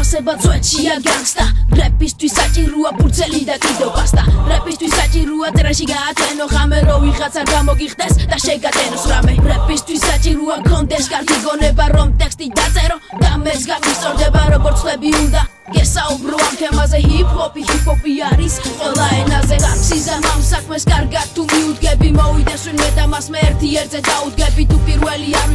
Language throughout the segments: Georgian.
არსება წვეთშია განგსტა რეპისთვის საჭიროა ბურცელი და კიდევ პასტა რეპისთვის საჭიროა ტრაში გაათენო ხამე რო ვიღაც არ გამოგიხდეს და შეგატენოს რამე რეპისთვის საჭიროა გქონდეს კარგი გონება რომ ტექსტი დაწერო და მეც გამისწორდება როგორც ხლები უნდა გესაუბრო ამ თემაზე ჰიპ-ჰოპი არის ყველა ენაზე გაქციზა ამ საქმეს კარგად თუ მიუდგები მოვიდეს ვინმე და მას მე ერთი ერთზე დაუდგები თუ პირველი არ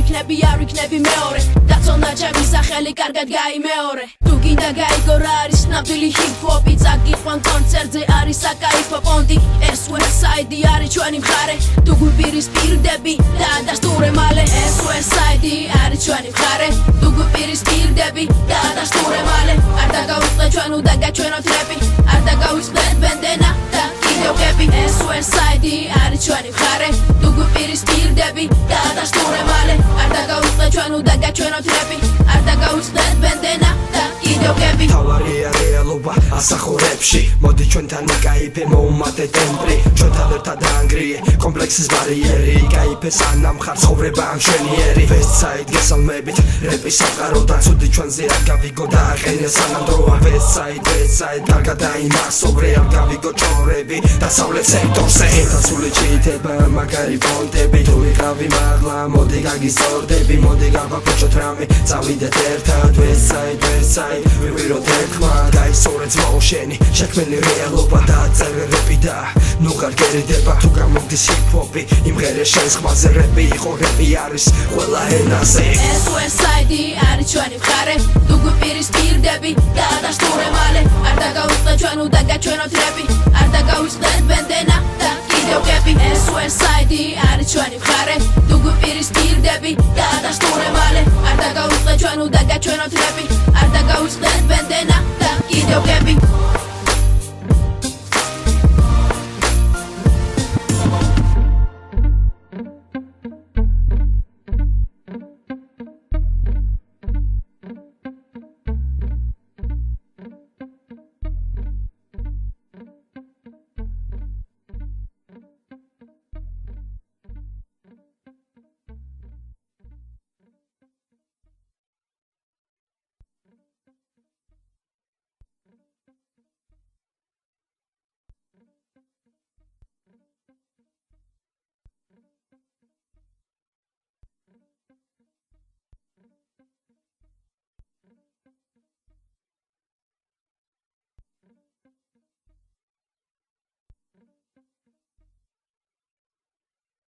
ვიქნები მეორე დაცონა ჩემი სახელი კარგად გაიმეორე თუ გინდა გაიგო რა არის ნამდვილი ჰიპ-ჰოპი წაგიყვან კონცერტზე არის საკაიფო პონტი ეს Westside არის ჩვენი მხარე თუ გვიპირისპირდები და დასტურე მალე ეს Westside არის ჩვენი მხარე თუ გვიპირისპირდები და დასტურე მალე არ დაგავიწყდეთ ჩვენ უნდა გაჩვენოთ რეპი არ დაგავიწყდეთ ბენდენა და კიდევ კეპი ეს Westside არის ჩვენი მხარე თუ გვიპირისპირდები და დასტურე მალე არ დაგავიწყდეთ ჩვენ უნდა გაჩვენოთ რეპი არ დაგავიწყდეთ ბენდენა და კიდევ კეპი თავარია რეალობა ასახო რეპში მოდი ჩვენთან იკაიფე მოუმატე ტემპრი ჩვენთან ერთად დაანგრიე კომპლექსის ბარიერი იკაიფე სანამ ხარ ცხოვრება ამ შვენიერი Westside გესალმებით რეპის სამყაროდან ცუდი ჩვენზე არ გავიგო და აყენე სანამ დროა Westside კარგად დაიმახსო რეალ გავიგო ჭორები დასავლეთ სექტორზე ერთასული ჩიტება მაგარი პონტები თუ ვიყავი მაღლა მოდი გაგისწორდები მოდი გავაკოჩოთ რამე წავიდეთ ერთად Westside ვივიროთ ერთმანეთს გაისწორეთ ძმაო შენი შექმნილი რეალობა დაწერე რეპი და ნუ ხარ გერიდება თუ გამოგდის ჰიპ-ჰოპი იმღერე შენს ხმაზე რეპი იყო რეპი არის ყველა ენაზე ეს Westside არის ჩვენი მხარე თუ გვიპირისპირდები და დასტურე მალე არ დაგავიწყდეთ ჩვენ უნდა გაჩვენოთ რეპი არ